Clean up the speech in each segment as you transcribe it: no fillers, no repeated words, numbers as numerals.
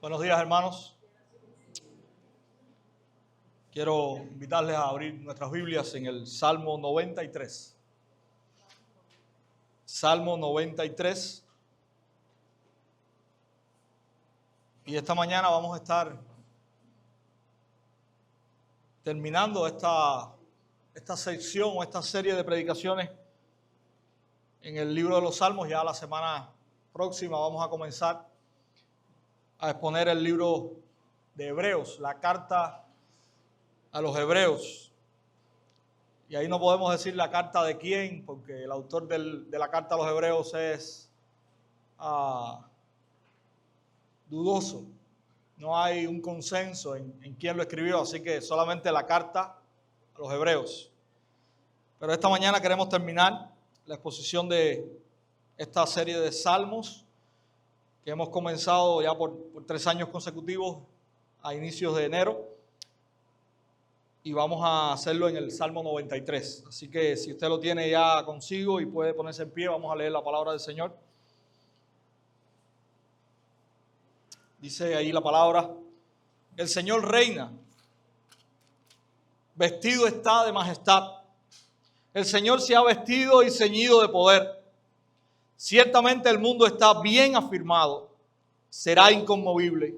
Buenos días, hermanos. Quiero invitarles a abrir nuestras Biblias en el Salmo 93. Salmo 93. Y esta mañana vamos a estar terminando esta sección o esta serie de predicaciones en el libro de los Salmos. Ya la semana próxima vamos a comenzar a exponer el libro de Hebreos, la carta a los Hebreos. Y ahí no podemos decir la carta de quién, porque el autor de la carta a los Hebreos es dudoso. No hay un consenso en quién lo escribió, así que solamente la carta a los Hebreos. Pero esta mañana queremos terminar la exposición de esta serie de salmos que hemos comenzado ya por 3 años consecutivos a inicios de enero, y vamos a hacerlo en el Salmo 93. Así que si usted lo tiene ya consigo y puede ponerse en pie, vamos a leer la palabra del Señor. Dice ahí la palabra: el Señor reina, vestido está de majestad. El Señor se ha vestido y ceñido de poder. Ciertamente el mundo está bien afirmado, será inconmovible.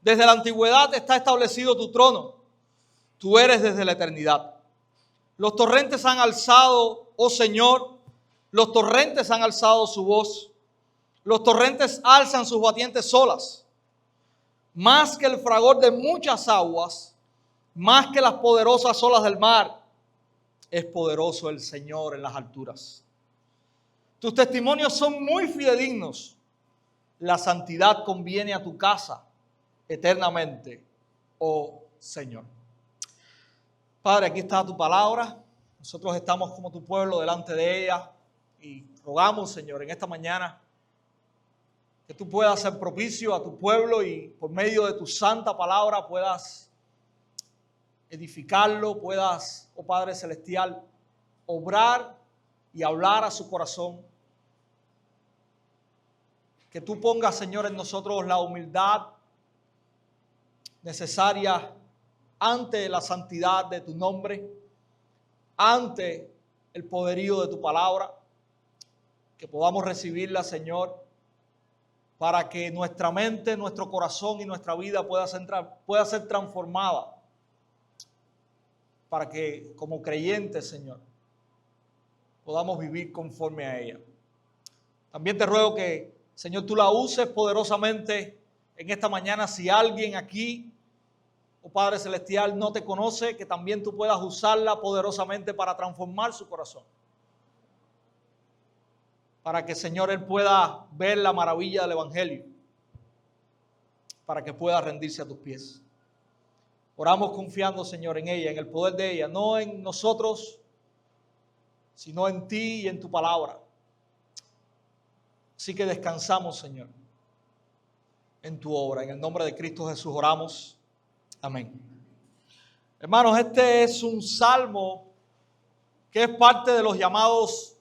Desde la antigüedad está establecido tu trono, tú eres desde la eternidad. Los torrentes han alzado, oh Señor, los torrentes han alzado su voz. Los torrentes alzan sus batientes olas. Más que el fragor de muchas aguas, más que las poderosas olas del mar, es poderoso el Señor en las alturas. Tus testimonios son muy fidedignos. La santidad conviene a tu casa eternamente, oh Señor. Padre, aquí está tu palabra. Nosotros estamos como tu pueblo delante de ella y rogamos, Señor, en esta mañana que tú puedas ser propicio a tu pueblo y por medio de tu santa palabra puedas edificarlo, puedas, oh Padre Celestial, obrar y hablar a su corazón. Que tú pongas, Señor, en nosotros la humildad necesaria ante la santidad de tu nombre, ante el poderío de tu palabra, que podamos recibirla, Señor, para que nuestra mente, nuestro corazón y nuestra vida pueda ser transformada, para que como creyentes, Señor, podamos vivir conforme a ella. También te ruego que, Señor, tú la uses poderosamente en esta mañana. Si alguien aquí, oh Padre Celestial, no te conoce, que también tú puedas usarla poderosamente para transformar su corazón. Para que, Señor, él pueda ver la maravilla del Evangelio. Para que pueda rendirse a tus pies. Oramos confiando, Señor, en ella, en el poder de ella. No en nosotros, sino en ti y en tu palabra. Así que descansamos, Señor, en tu obra. En el nombre de Cristo Jesús oramos. Amén. Hermanos, este es un salmo que es parte de los llamados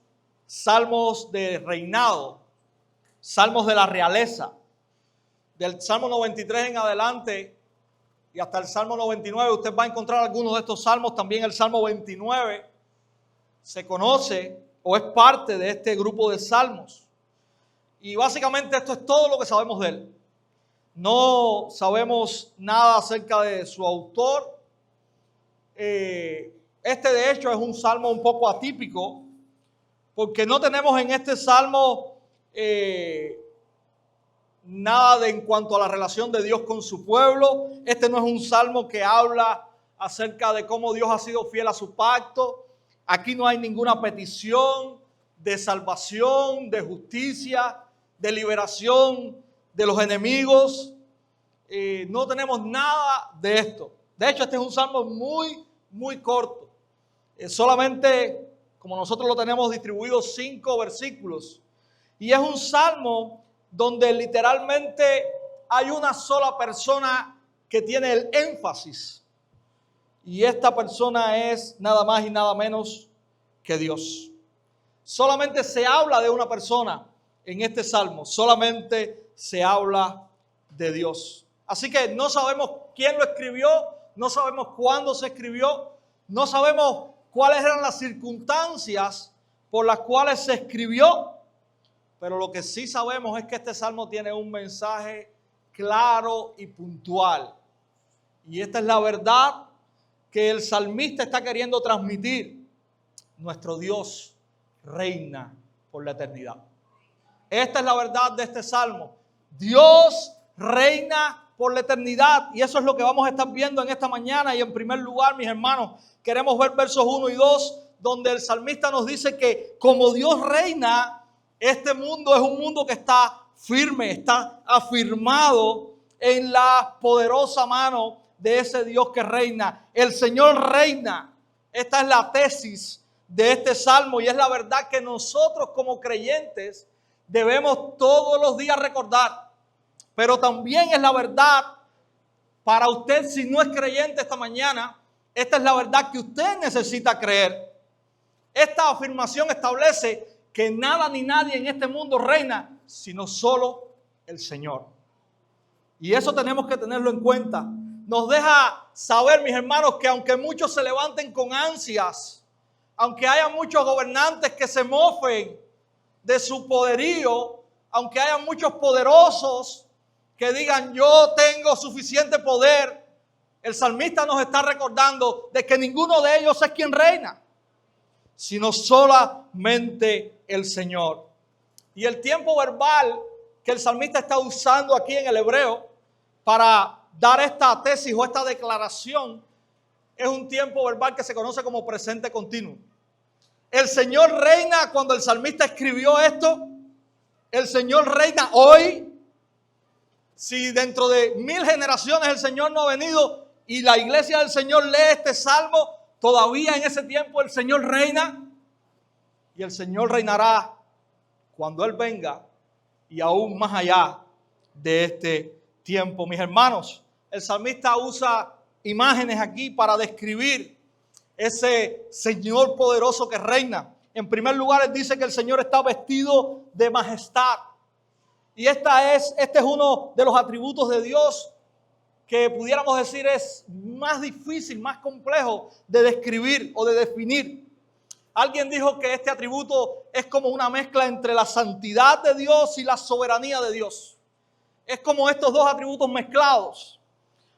salmos de reinado, salmos de la realeza. Del Salmo 93 en adelante y hasta el Salmo 99, usted va a encontrar algunos de estos salmos. También el Salmo 29 se conoce o es parte de este grupo de salmos. Y básicamente esto es todo lo que sabemos de él. No sabemos nada acerca de su autor. Este de hecho es un salmo un poco atípico, porque no tenemos en este salmo nada en cuanto a la relación de Dios con su pueblo. Este no es un salmo que habla acerca de cómo Dios ha sido fiel a su pacto. Aquí no hay ninguna petición de salvación, de justicia, de liberación de los enemigos. No tenemos nada de esto. De hecho, este es un salmo muy corto. Solamente, como nosotros lo tenemos distribuido, 5 versículos. Y es un salmo donde literalmente hay una sola persona que tiene el énfasis. Y esta persona es nada más y nada menos que Dios. Solamente se habla de una persona en este salmo. Solamente se habla de Dios. Así que no sabemos quién lo escribió, no sabemos cuándo se escribió, no sabemos cuáles eran las circunstancias por las cuales se escribió, pero lo que sí sabemos es que este salmo tiene un mensaje claro y puntual. Y esta es la verdad que el salmista está queriendo transmitir. Nuestro Dios reina por la eternidad. Esta es la verdad de este salmo. Dios reina por la eternidad. Y eso es lo que vamos a estar viendo en esta mañana. Y en primer lugar, mis hermanos, queremos ver versos 1 y 2, donde el salmista nos dice que como Dios reina, este mundo es un mundo que está firme, está afirmado en la poderosa mano de ese Dios que reina. El Señor reina. Esta es la tesis de este salmo y es la verdad que nosotros como creyentes debemos todos los días recordar. Pero también es la verdad para usted, si no es creyente esta mañana, esta es la verdad que usted necesita creer. Esta afirmación establece que nada ni nadie en este mundo reina, sino solo el Señor. Y eso tenemos que tenerlo en cuenta. Nos deja saber, mis hermanos, que aunque muchos se levanten con ansias, aunque haya muchos gobernantes que se mofen de su poderío, aunque haya muchos poderosos que digan yo tengo suficiente poder, el salmista nos está recordando de que ninguno de ellos es quien reina, sino solamente el Señor. Y el tiempo verbal que el salmista está usando aquí en el hebreo para dar esta tesis o esta declaración es un tiempo verbal que se conoce como presente continuo. El Señor reina cuando el salmista escribió esto. El Señor reina hoy. Si dentro de 1000 generaciones el Señor no ha venido y la iglesia del Señor lee este salmo, todavía en ese tiempo el Señor reina. Y el Señor reinará cuando Él venga y aún más allá de este tiempo. Mis hermanos, el salmista usa imágenes aquí para describir ese Señor poderoso que reina. En primer lugar, él dice que el Señor está vestido de majestad. Y este es uno de los atributos de Dios que pudiéramos decir es más difícil, más complejo de describir o de definir. Alguien dijo que este atributo es como una mezcla entre la santidad de Dios y la soberanía de Dios. Es como estos dos atributos mezclados.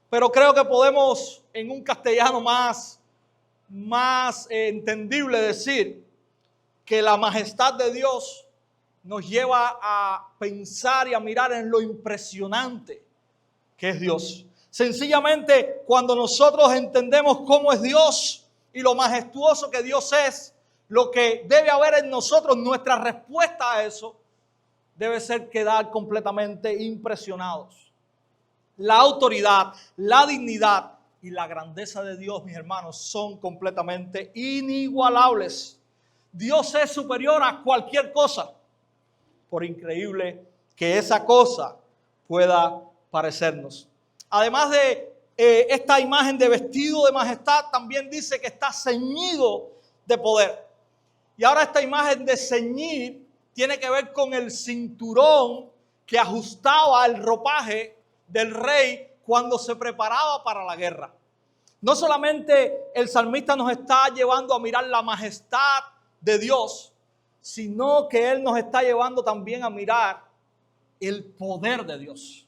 Pero creo que podemos en un castellano más entendible decir que la majestad de Dios nos lleva a pensar y a mirar en lo impresionante que es Dios. Sencillamente, cuando nosotros entendemos cómo es Dios y lo majestuoso que Dios es, lo que debe haber en nosotros, nuestra respuesta a eso, debe ser quedar completamente impresionados. La autoridad, la dignidad y la grandeza de Dios, mis hermanos, son completamente inigualables. Dios es superior a cualquier cosa, por increíble que esa cosa pueda parecernos. Además de esta imagen de vestido de majestad, también dice que está ceñido de poder. Y ahora esta imagen de ceñir tiene que ver con el cinturón que ajustaba el ropaje del rey cuando se preparaba para la guerra. No solamente el salmista nos está llevando a mirar la majestad de Dios, sino que Él nos está llevando también a mirar el poder de Dios.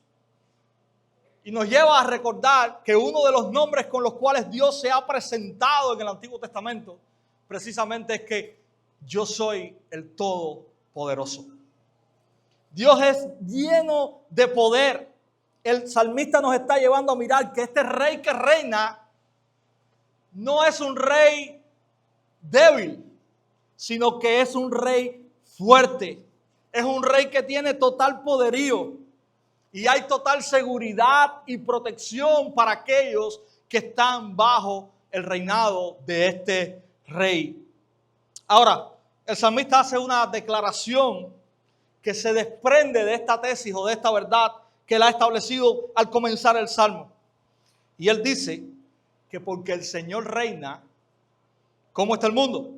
Y nos lleva a recordar que uno de los nombres con los cuales Dios se ha presentado en el Antiguo Testamento precisamente es que yo soy el Todopoderoso. Dios es lleno de poder. El salmista nos está llevando a mirar que este rey que reina no es un rey débil, sino que es un rey fuerte. Es un rey que tiene total poderío y hay total seguridad y protección para aquellos que están bajo el reinado de este rey. Ahora, el salmista hace una declaración que se desprende de esta tesis o de esta verdad que él ha establecido al comenzar el salmo. Y él dice que porque el Señor reina, ¿cómo está el mundo?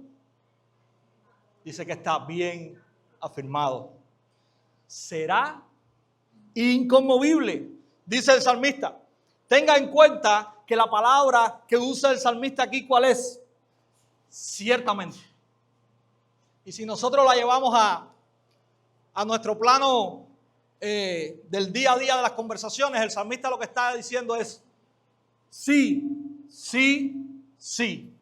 Dice que está bien afirmado. Será inconmovible. Dice el salmista, tenga en cuenta que la palabra que usa el salmista aquí, ¿cuál es? Ciertamente. Y si nosotros la llevamos a nuestro plano del día a día de las conversaciones, el salmista lo que está diciendo es sí, sí, sí.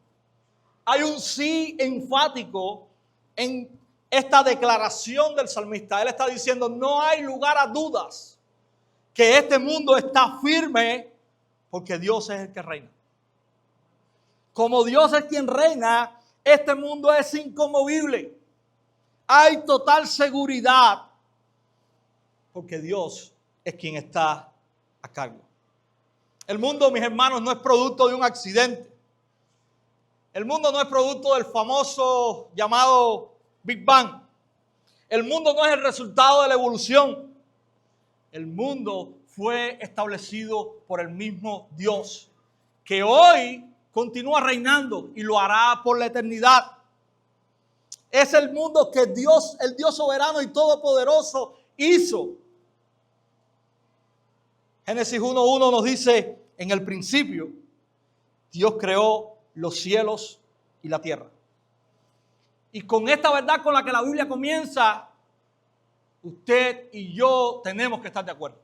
Hay un sí enfático en esta declaración del salmista. Él está diciendo, no hay lugar a dudas que este mundo está firme porque Dios es el que reina. Como Dios es quien reina, este mundo es inconmovible. Hay total seguridad porque Dios es quien está a cargo. El mundo, mis hermanos, no es producto de un accidente. El mundo no es producto del famoso llamado Big Bang. El mundo no es el resultado de la evolución. El mundo fue establecido por el mismo Dios, que hoy continúa reinando y lo hará por la eternidad. Es el mundo que Dios, el Dios soberano y todopoderoso, hizo. Génesis 1:1 nos dice, en el principio, Dios creó los cielos y la tierra. Y con esta verdad con la que la Biblia comienza, usted y yo tenemos que estar de acuerdo.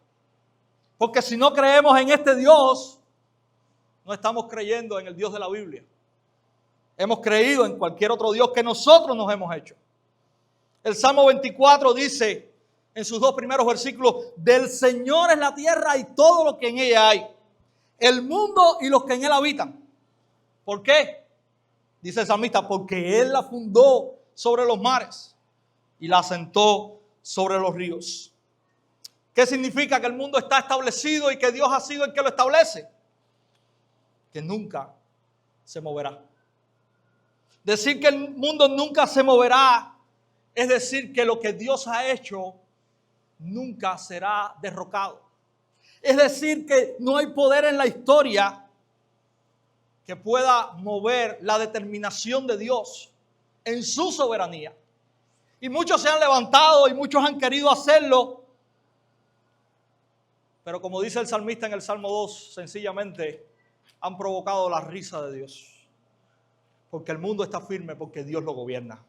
Porque si no creemos en este Dios, no estamos creyendo en el Dios de la Biblia. Hemos creído en cualquier otro Dios que nosotros nos hemos hecho. El Salmo 24 dice en sus 2 primeros versículos, del Señor es la tierra y todo lo que en ella hay, el mundo y los que en él habitan. ¿Por qué? Dice el salmista, porque Él la fundó sobre los mares y la asentó sobre los ríos. ¿Qué significa que el mundo está establecido y que Dios ha sido el que lo establece? Que nunca se moverá. Decir que el mundo nunca se moverá es decir que lo que Dios ha hecho nunca será derrocado. Es decir que no hay poder en la historia que pueda mover la determinación de Dios en su soberanía. Y muchos se han levantado y muchos han querido hacerlo. Pero como dice el salmista en el Salmo 2, sencillamente han provocado la risa de Dios. Porque el mundo está firme porque Dios lo gobierna.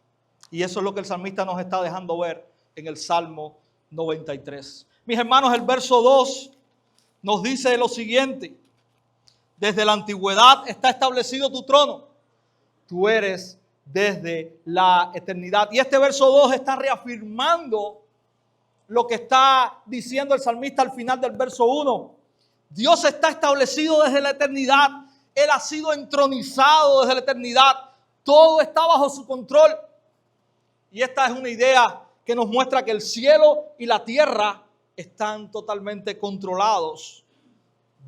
Y eso es lo que el salmista nos está dejando ver en el Salmo 93. Mis hermanos, el verso 2 nos dice lo siguiente. Desde la antigüedad está establecido tu trono. Tú eres desde la eternidad. Y este verso 2 está reafirmando lo que está diciendo el salmista al final del verso 1. Dios está establecido desde la eternidad. Él ha sido entronizado desde la eternidad. Todo está bajo su control. Y esta es una idea que nos muestra que el cielo y la tierra están totalmente controlados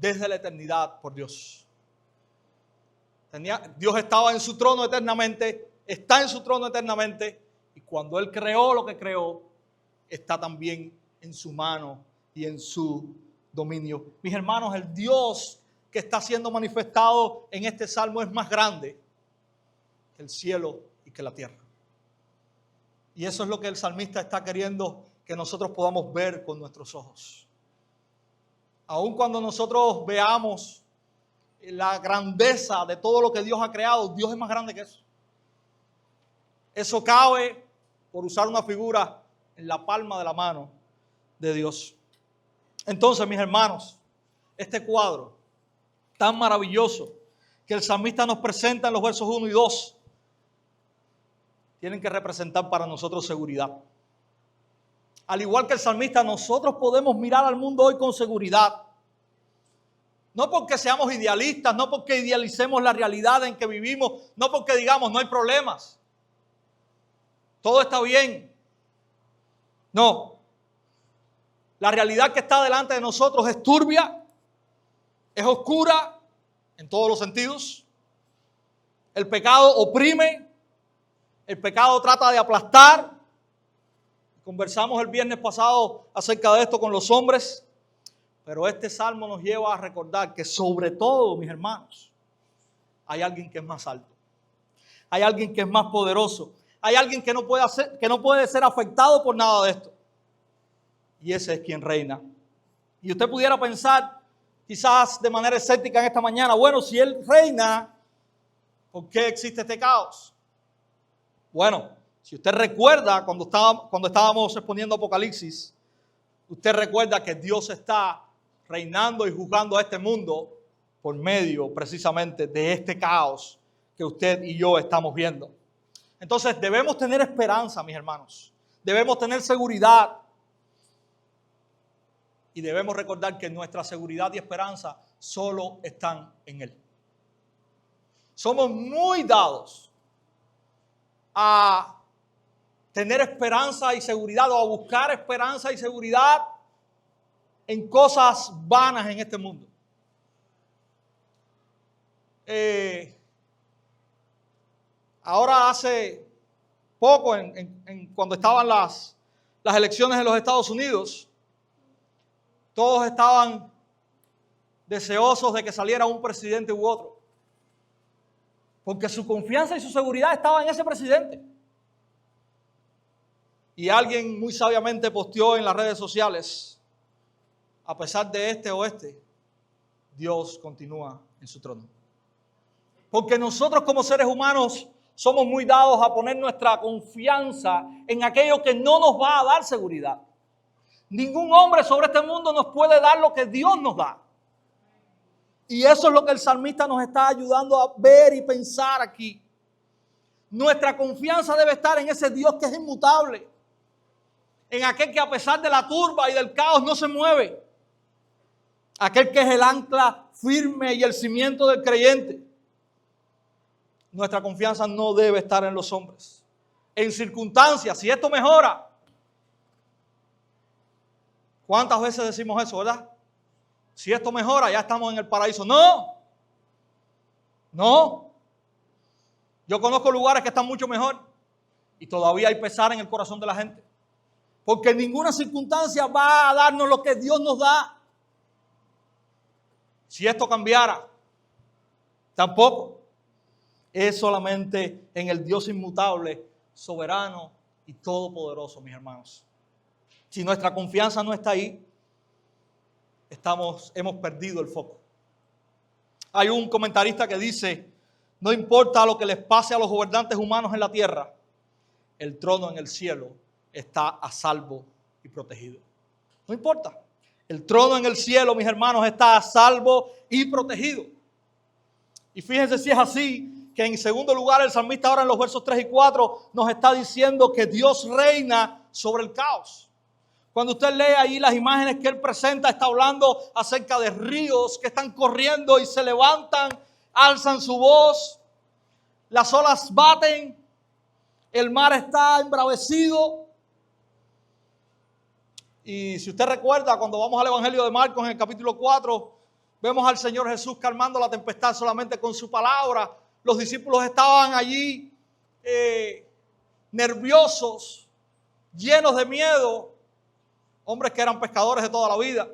desde la eternidad por Dios. Dios estaba en su trono eternamente, está en su trono eternamente, y cuando Él creó lo que creó, está también en su mano y en su dominio. Mis hermanos, el Dios que está siendo manifestado en este salmo es más grande que el cielo y que la tierra. Y eso es lo que el salmista está queriendo que nosotros podamos ver con nuestros ojos. Aun cuando nosotros veamos la grandeza de todo lo que Dios ha creado, Dios es más grande que eso. Eso cabe, por usar una figura, en la palma de la mano de Dios. Entonces, mis hermanos, este cuadro tan maravilloso que el salmista nos presenta en los versos 1 y 2, tienen que representar para nosotros seguridad. Al igual que el salmista, nosotros podemos mirar al mundo hoy con seguridad. No porque seamos idealistas, no porque idealicemos la realidad en que vivimos, no porque digamos no hay problemas, todo está bien. No, la realidad que está delante de nosotros es turbia, es oscura en todos los sentidos. El pecado oprime, el pecado trata de aplastar. Conversamos el viernes pasado acerca de esto con los hombres. Pero este salmo nos lleva a recordar que sobre todo, mis hermanos, hay alguien que es más alto. Hay alguien que es más poderoso. Hay alguien que no puede ser afectado por nada de esto. Y ese es quien reina Y usted pudiera pensar, quizás de manera escéptica en esta mañana, bueno, si Él reina, ¿por qué existe este caos? Bueno, si usted recuerda cuando estábamos exponiendo Apocalipsis, usted recuerda que Dios está reinando y juzgando a este mundo por medio precisamente de este caos que usted y yo estamos viendo. Entonces debemos tener esperanza, mis hermanos. Debemos tener seguridad. Y debemos recordar que nuestra seguridad y esperanza solo están en Él. Somos muy dados a tener esperanza y seguridad o a buscar esperanza y seguridad en cosas vanas en este mundo. Ahora hace poco, cuando estaban las elecciones en los Estados Unidos, todos estaban deseosos de que saliera un presidente u otro, porque su confianza y su seguridad estaba en ese presidente. Y alguien muy sabiamente posteó en las redes sociales, a pesar de este o este, Dios continúa en su trono. Porque nosotros como seres humanos somos muy dados a poner nuestra confianza en aquello que no nos va a dar seguridad. Ningún hombre sobre este mundo nos puede dar lo que Dios nos da. Y eso es lo que el salmista nos está ayudando a ver y pensar aquí. Nuestra confianza debe estar en ese Dios que es inmutable. En aquel que a pesar de la turba y del caos no se mueve. Aquel que es el ancla firme y el cimiento del creyente. Nuestra confianza no debe estar en los hombres. En circunstancias, si esto mejora. ¿Cuántas veces decimos eso, verdad? Si esto mejora, ya estamos en el paraíso. No. Yo conozco lugares que están mucho mejor y todavía hay pesar en el corazón de la gente. Porque ninguna circunstancia va a darnos lo que Dios nos da. Si esto cambiara, tampoco. Es solamente en el Dios inmutable, soberano y todopoderoso, mis hermanos. Si nuestra confianza no está ahí, hemos perdido el foco. Hay un comentarista que dice, no importa lo que les pase a los gobernantes humanos en la tierra, el trono en el cielo está a salvo y protegido. No importa. El trono en el cielo, mis hermanos, está a salvo y protegido. Y fíjense si es así, que en segundo lugar el salmista ahora en los versos 3 y 4 nos está diciendo que Dios reina sobre el caos. Cuando usted lee ahí las imágenes que él presenta, está hablando acerca de ríos que están corriendo y se levantan, alzan su voz, las olas baten, el mar está embravecido. Y si usted recuerda, cuando vamos al Evangelio de Marcos en el capítulo 4, vemos al Señor Jesús calmando la tempestad solamente con su palabra. Los discípulos estaban allí nerviosos, llenos de miedo, hombres que eran pescadores de toda la vida.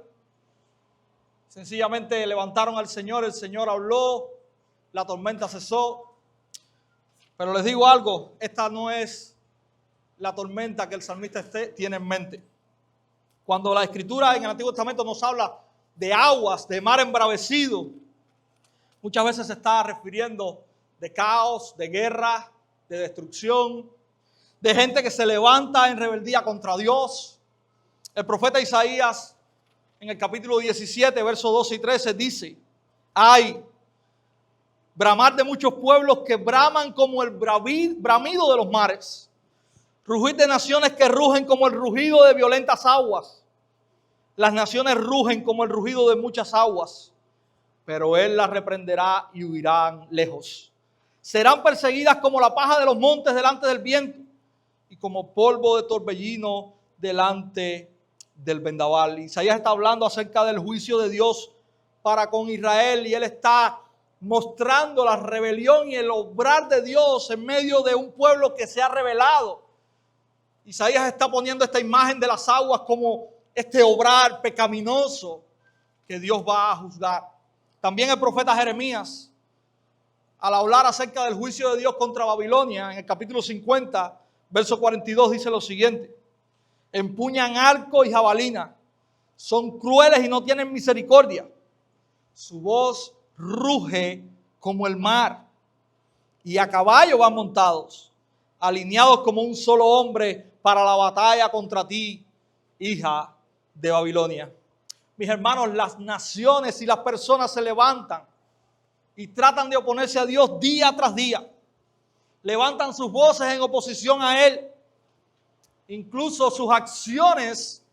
Sencillamente levantaron al Señor, el Señor habló, la tormenta cesó. Pero les digo algo, esta no es la tormenta que el salmista tiene en mente. Cuando la Escritura en el Antiguo Testamento nos habla de aguas, de mar embravecido, muchas veces se está refiriendo de caos, de guerra, de destrucción, de gente que se levanta en rebeldía contra Dios. El profeta Isaías en el capítulo 17, versos 12 y 13 dice, ay, bramar de muchos pueblos que braman como el bramido de los mares, rugir de naciones que rugen como el rugido de violentas aguas. Las naciones rugen como el rugido de muchas aguas, pero Él las reprenderá y huirán lejos. Serán perseguidas como la paja de los montes delante del viento y como polvo de torbellino delante del vendaval. Isaías está hablando acerca del juicio de Dios para con Israel y él está mostrando la rebelión y el obrar de Dios en medio de un pueblo que se ha rebelado. Isaías está poniendo esta imagen de las aguas como este obrar pecaminoso que Dios va a juzgar. También el profeta Jeremías, al hablar acerca del juicio de Dios contra Babilonia, en el capítulo 50, verso 42, dice lo siguiente: empuñan arco y jabalina, son crueles y no tienen misericordia. Su voz ruge como el mar, y a caballo van montados, alineados como un solo hombre para la batalla contra ti, hija de Babilonia. Mis hermanos, las naciones y las personas se levantan y tratan de oponerse a Dios día tras día. Levantan sus voces en oposición a Él. Incluso sus acciones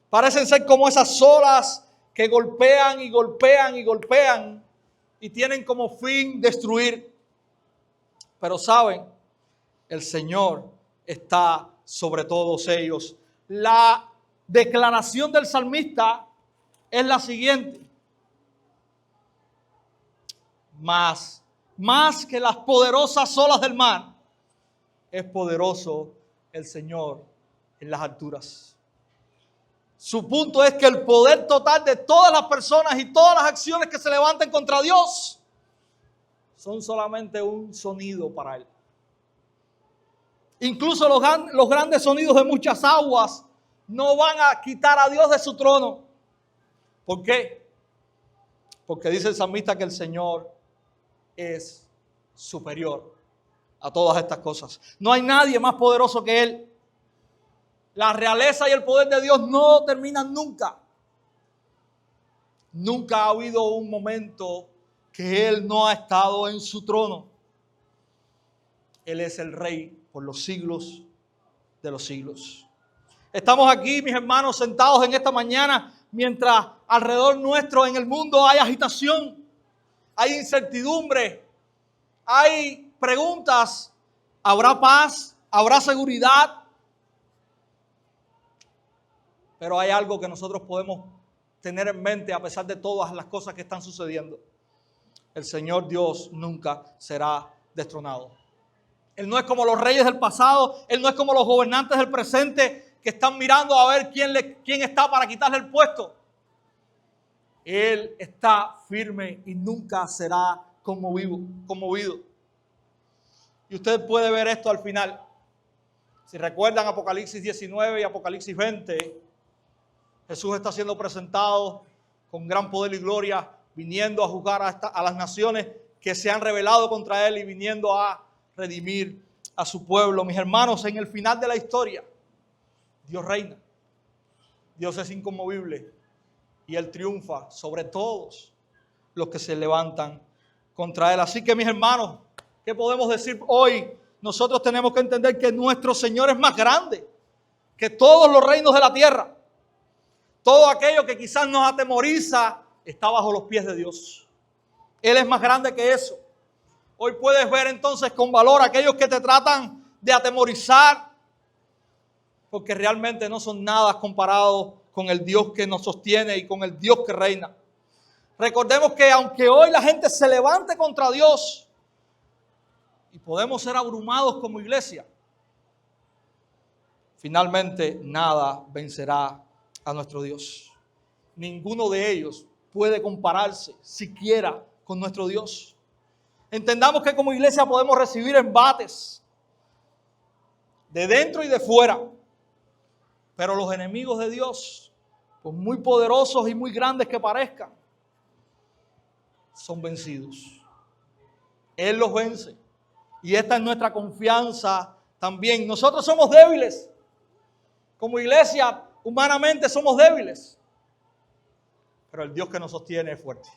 parecen ser como esas olas que golpean y golpean y golpean y tienen como fin destruir. Pero saben, el Señor está sobre todos ellos. La declaración del salmista es la siguiente: más que las poderosas olas del mar, es poderoso el Señor en las alturas. Su punto es que el poder total de todas las personas y todas las acciones que se levanten contra Dios son solamente un sonido para Él. Incluso los grandes sonidos de muchas aguas no van a quitar a Dios de su trono. ¿Por qué? Porque dice el salmista que el Señor es superior a todas estas cosas. No hay nadie más poderoso que Él. La realeza y el poder de Dios no terminan nunca. Nunca ha habido un momento que Él no ha estado en su trono. Él es el Rey por los siglos de los siglos. Estamos aquí, mis hermanos, sentados en esta mañana, mientras alrededor nuestro en el mundo hay agitación, hay incertidumbre, hay preguntas. ¿Habrá paz? ¿Habrá seguridad? Pero hay algo que nosotros podemos tener en mente a pesar de todas las cosas que están sucediendo. El Señor Dios nunca será destronado. Él no es como los reyes del pasado, Él no es como los gobernantes del presente que están mirando a ver quién está para quitarle el puesto. Él está firme y nunca será conmovido. Y usted puede ver esto al final. Si recuerdan Apocalipsis 19 y Apocalipsis 20, Jesús está siendo presentado con gran poder y gloria, viniendo a juzgar a las naciones que se han rebelado contra Él y viniendo a redimir a su pueblo. Mis hermanos, en el final de la historia, Dios reina. Dios es inconmovible y Él triunfa sobre todos los que se levantan contra Él. Así que, mis hermanos, ¿qué podemos decir hoy? Nosotros tenemos que entender que nuestro Señor es más grande que todos los reinos de la tierra. Todo aquello que quizás nos atemoriza está bajo los pies de Dios. Él es más grande que eso. Hoy puedes ver entonces con valor a aquellos que te tratan de atemorizar, porque realmente no son nada comparados con el Dios que nos sostiene y con el Dios que reina. Recordemos que aunque hoy la gente se levante contra Dios y podemos ser abrumados como iglesia, finalmente nada vencerá a nuestro Dios. Ninguno de ellos puede compararse siquiera con nuestro Dios. Entendamos que como iglesia podemos recibir embates de dentro y de fuera, pero los enemigos de Dios, por muy poderosos y muy grandes que parezcan, son vencidos. Él los vence. Y esta es nuestra confianza también. Nosotros somos débiles. Como iglesia, humanamente somos débiles. Pero el Dios que nos sostiene es fuerte.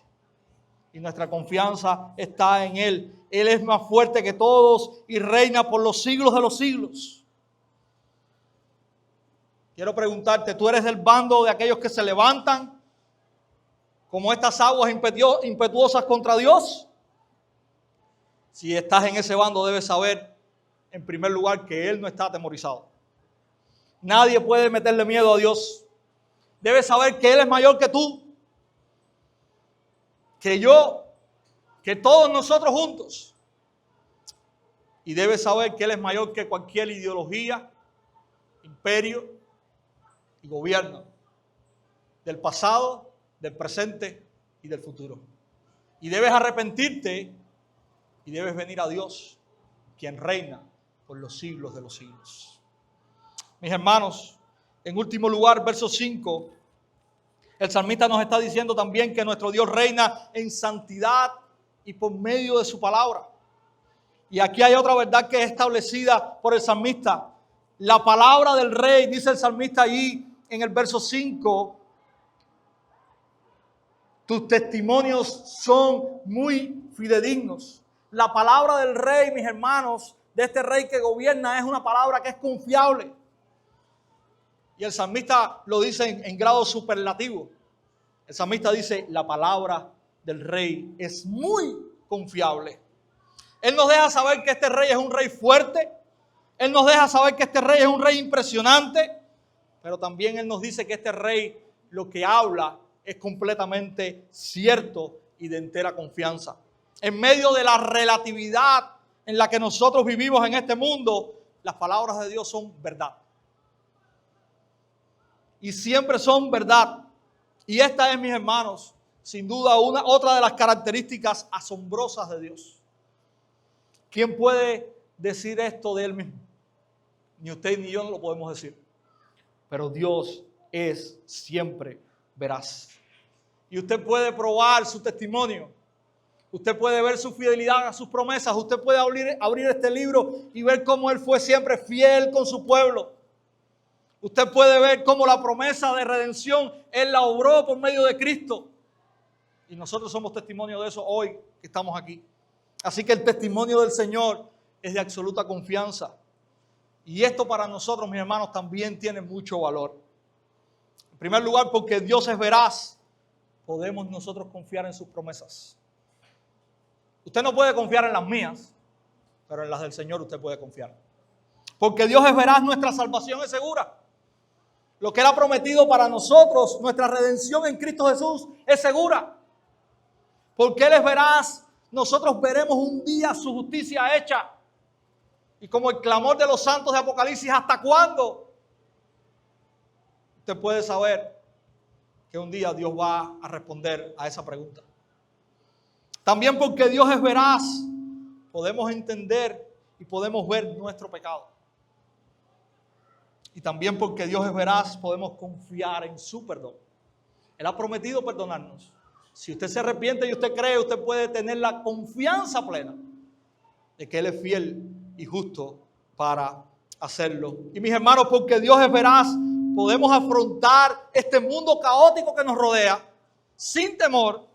Y nuestra confianza está en Él. Él es más fuerte que todos y reina por los siglos de los siglos. Quiero preguntarte, ¿tú eres del bando de aquellos que se levantan como estas aguas impetuosas contra Dios? Si estás en ese bando, debes saber, en primer lugar, que Él no está atemorizado. Nadie puede meterle miedo a Dios. Debes saber que Él es mayor que tú, que yo, que todos nosotros juntos. Y debes saber que Él es mayor que cualquier ideología, imperio y gobierno del pasado, del presente y del futuro. Y debes arrepentirte y debes venir a Dios, quien reina por los siglos de los siglos. Mis hermanos, en último lugar, verso 5, El salmista nos está diciendo también que nuestro Dios reina en santidad y por medio de su palabra. Y aquí hay otra verdad que es establecida por el salmista. La palabra del rey, dice el salmista allí en el verso 5, tus testimonios son muy fidedignos. La palabra del rey, mis hermanos, de este rey que gobierna, es una palabra que es confiable. Y el salmista lo dice en grado superlativo. El salmista dice, la palabra del rey es muy confiable. Él nos deja saber que este rey es un rey fuerte. Él nos deja saber que este rey es un rey impresionante. Pero también Él nos dice que este rey lo que habla es completamente cierto y de entera confianza. En medio de la relatividad en la que nosotros vivimos en este mundo, las palabras de Dios son verdad. Y siempre son verdad. Y esta es, mis hermanos, sin duda otra de las características asombrosas de Dios. ¿Quién puede decir esto de Él mismo? Ni usted ni yo no lo podemos decir. Pero Dios es siempre veraz. Y usted puede probar su testimonio. Usted puede ver su fidelidad a sus promesas. Usted puede abrir este libro y ver cómo Él fue siempre fiel con su pueblo. Usted puede ver cómo la promesa de redención Él la obró por medio de Cristo. Y nosotros somos testimonio de eso hoy que estamos aquí. Así que el testimonio del Señor es de absoluta confianza. Y esto para nosotros, mis hermanos, también tiene mucho valor. En primer lugar, porque Dios es veraz, podemos nosotros confiar en sus promesas. Usted no puede confiar en las mías, pero en las del Señor usted puede confiar. Porque Dios es veraz, nuestra salvación es segura. Lo que Él ha prometido para nosotros, nuestra redención en Cristo Jesús, es segura. Porque Él es veraz, nosotros veremos un día su justicia hecha. Y como el clamor de los santos de Apocalipsis, ¿hasta cuándo? Usted puede saber que un día Dios va a responder a esa pregunta. También porque Dios es veraz, podemos entender y podemos ver nuestro pecado. Y también porque Dios es veraz, podemos confiar en su perdón. Él ha prometido perdonarnos. Si usted se arrepiente y usted cree, usted puede tener la confianza plena de que Él es fiel y justo para hacerlo. Y mis hermanos, porque Dios es veraz, podemos afrontar este mundo caótico que nos rodea sin temor,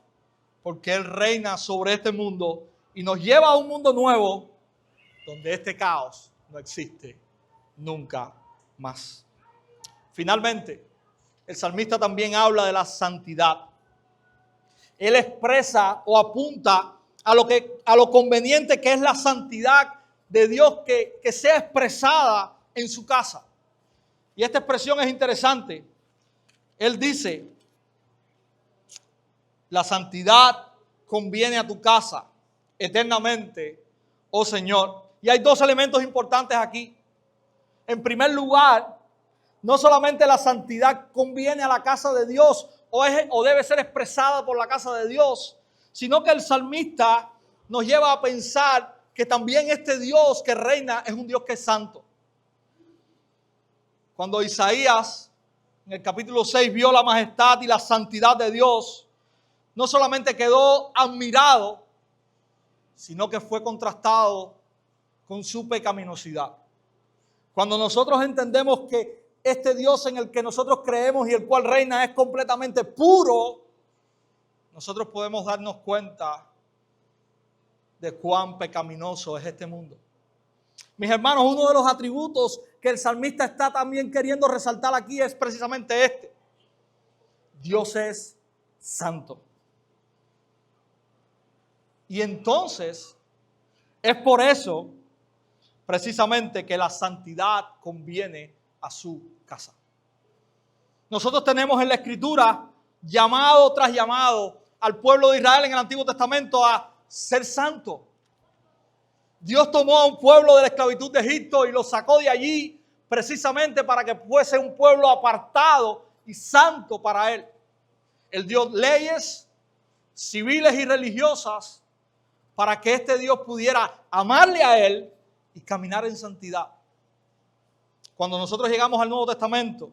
porque Él reina sobre este mundo y nos lleva a un mundo nuevo donde este caos no existe nunca más. Finalmente, el salmista también habla de la santidad. Él expresa o apunta a lo conveniente que es la santidad de Dios que sea expresada en su casa. Y esta expresión es interesante. Él dice, la santidad conviene a tu casa eternamente, oh Señor. Y hay dos elementos importantes aquí. En primer lugar, no solamente la santidad conviene a la casa de Dios o debe ser expresada por la casa de Dios, sino que el salmista nos lleva a pensar que también este Dios que reina es un Dios que es santo. Cuando Isaías en el capítulo 6 vio la majestad y la santidad de Dios, no solamente quedó admirado, sino que fue contrastado con su pecaminosidad. Cuando nosotros entendemos que este Dios en el que nosotros creemos y el cual reina es completamente puro, nosotros podemos darnos cuenta de cuán pecaminoso es este mundo. Mis hermanos, uno de los atributos que el salmista está también queriendo resaltar aquí es precisamente este. Dios es santo. Y entonces, es por eso precisamente que la santidad conviene a su casa. Nosotros tenemos en la Escritura llamado tras llamado al pueblo de Israel en el Antiguo Testamento a ser santo. Dios tomó a un pueblo de la esclavitud de Egipto y lo sacó de allí precisamente para que fuese un pueblo apartado y santo para Él. Él dio leyes civiles y religiosas para que este Dios pudiera amarle a Él y caminar en santidad. Cuando nosotros llegamos al Nuevo Testamento,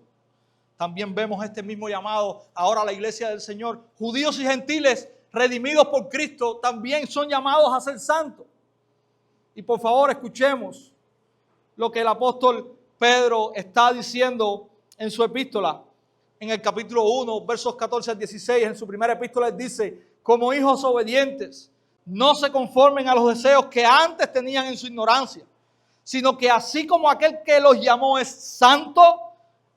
también vemos este mismo llamado ahora a la iglesia del Señor. Judíos y gentiles redimidos por Cristo también son llamados a ser santos. Y por favor escuchemos lo que el apóstol Pedro está diciendo en su epístola. En el capítulo 1, versos 14 al 16, en su primera epístola dice: como hijos obedientes, no se conformen a los deseos que antes tenían en su ignorancia, sino que así como aquel que los llamó es santo,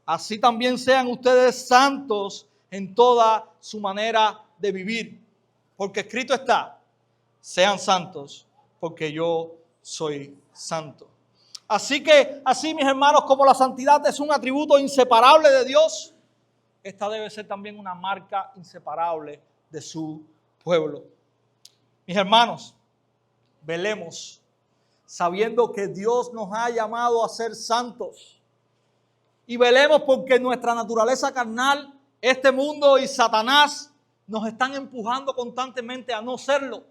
así también sean ustedes santos en toda su manera de vivir. Porque escrito está: sean santos, porque yo soy santo. Así que, así mis hermanos, como la santidad es un atributo inseparable de Dios, esta debe ser también una marca inseparable de su pueblo. Mis hermanos, velemos sabiendo que Dios nos ha llamado a ser santos. Y velemos porque nuestra naturaleza carnal, este mundo y Satanás nos están empujando constantemente a no serlo.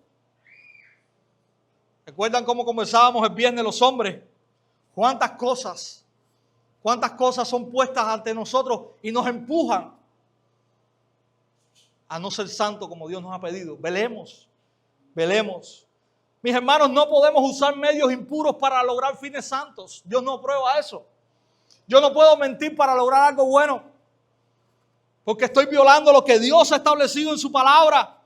¿Recuerdan cómo conversábamos el viernes los hombres? ¿Cuántas cosas son puestas ante nosotros y nos empujan a no ser santos como Dios nos ha pedido? Velemos. Mis hermanos, no podemos usar medios impuros para lograr fines santos. Dios no aprueba eso. Yo no puedo mentir para lograr algo bueno, porque estoy violando lo que Dios ha establecido en su palabra.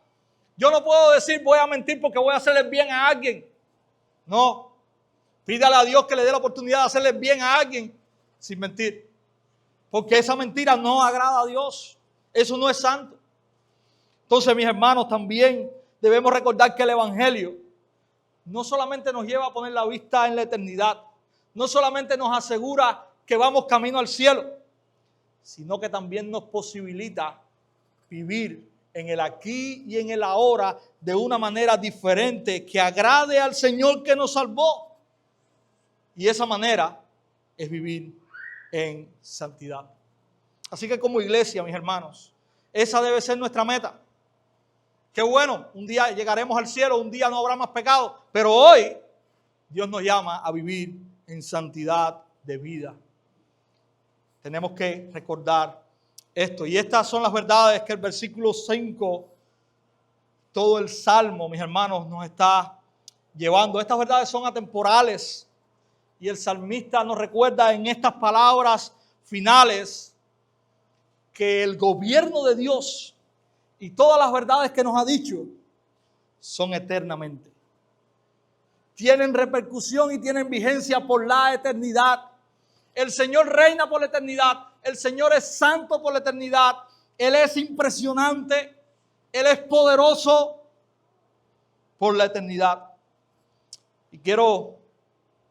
Yo no puedo decir voy a mentir porque voy a hacerle bien a alguien. No. Pídale a Dios que le dé la oportunidad de hacerle bien a alguien sin mentir. Porque esa mentira no agrada a Dios. Eso no es santo. Entonces, mis hermanos, también debemos recordar que el Evangelio no solamente nos lleva a poner la vista en la eternidad, no solamente nos asegura que vamos camino al cielo, sino que también nos posibilita vivir en el aquí y en el ahora de una manera diferente que agrade al Señor que nos salvó. Y esa manera es vivir en santidad. Así que como iglesia, mis hermanos, esa debe ser nuestra meta. Qué bueno, un día llegaremos al cielo, un día no habrá más pecado, pero hoy Dios nos llama a vivir en santidad de vida. Tenemos que recordar esto. Y estas son las verdades que el versículo 5, todo el Salmo, mis hermanos, nos está llevando. Estas verdades son atemporales. Y el salmista nos recuerda en estas palabras finales que el gobierno de Dios y todas las verdades que nos ha dicho son eternamente. Tienen repercusión y tienen vigencia por la eternidad. El Señor reina por la eternidad. El Señor es santo por la eternidad. Él es impresionante. Él es poderoso por la eternidad. Y quiero,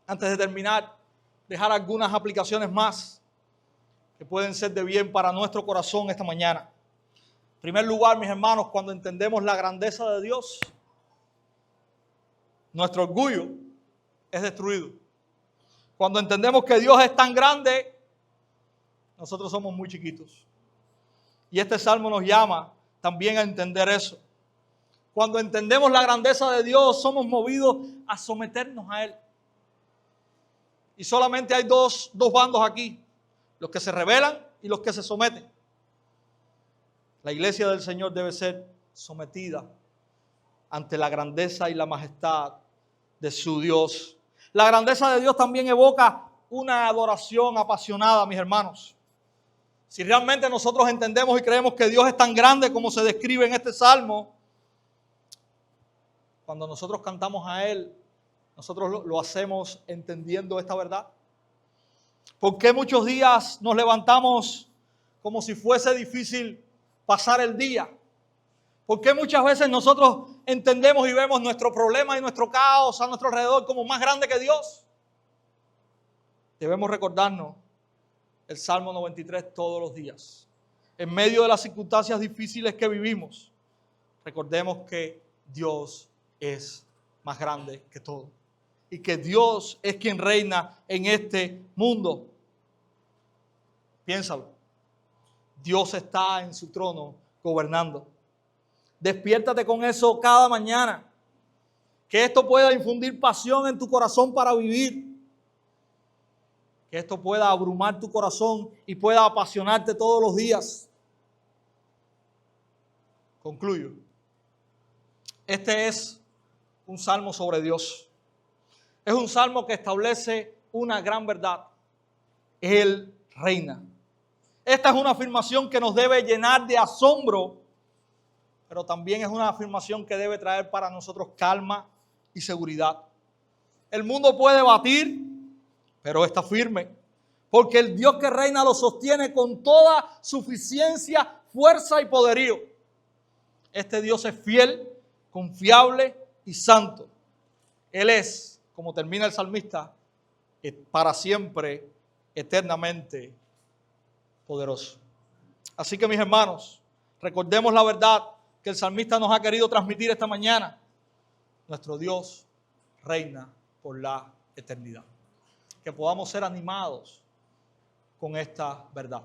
antes de terminar, dejar algunas aplicaciones más que pueden ser de bien para nuestro corazón esta mañana. En primer lugar, mis hermanos, cuando entendemos la grandeza de Dios, nuestro orgullo es destruido. Cuando entendemos que Dios es tan grande, nosotros somos muy chiquitos. Y este salmo nos llama también a entender eso. Cuando entendemos la grandeza de Dios, somos movidos a someternos a Él. Y solamente hay dos bandos aquí, los que se rebelan y los que se someten. La iglesia del Señor debe ser sometida ante la grandeza y la majestad de su Dios. La grandeza de Dios también evoca una adoración apasionada, mis hermanos. Si realmente nosotros entendemos y creemos que Dios es tan grande como se describe en este salmo, cuando nosotros cantamos a Él, nosotros lo hacemos entendiendo esta verdad. ¿Por qué muchos días nos levantamos como si fuese difícil pasar el día? ¿Por qué muchas veces nosotros entendemos y vemos nuestro problema y nuestro caos a nuestro alrededor como más grande que Dios? Debemos recordarnos el Salmo 93 todos los días. En medio de las circunstancias difíciles que vivimos, recordemos que Dios es más grande que todo. Y que Dios es quien reina en este mundo. Piénsalo. Dios está en su trono gobernando. Despiértate con eso cada mañana. Que esto pueda infundir pasión en tu corazón para vivir. Que esto pueda abrumar tu corazón y pueda apasionarte todos los días. Concluyo. Este es un salmo sobre Dios. Es un salmo que establece una gran verdad. Él reina. Esta es una afirmación que nos debe llenar de asombro, pero también es una afirmación que debe traer para nosotros calma y seguridad. El mundo puede batir, pero está firme, porque el Dios que reina lo sostiene con toda suficiencia, fuerza y poderío. Este Dios es fiel, confiable y santo. Él es, como termina el salmista, para siempre, eternamente poderoso. Así que, mis hermanos, recordemos la verdad que el salmista nos ha querido transmitir esta mañana. Nuestro Dios reina por la eternidad. Que podamos ser animados con esta verdad.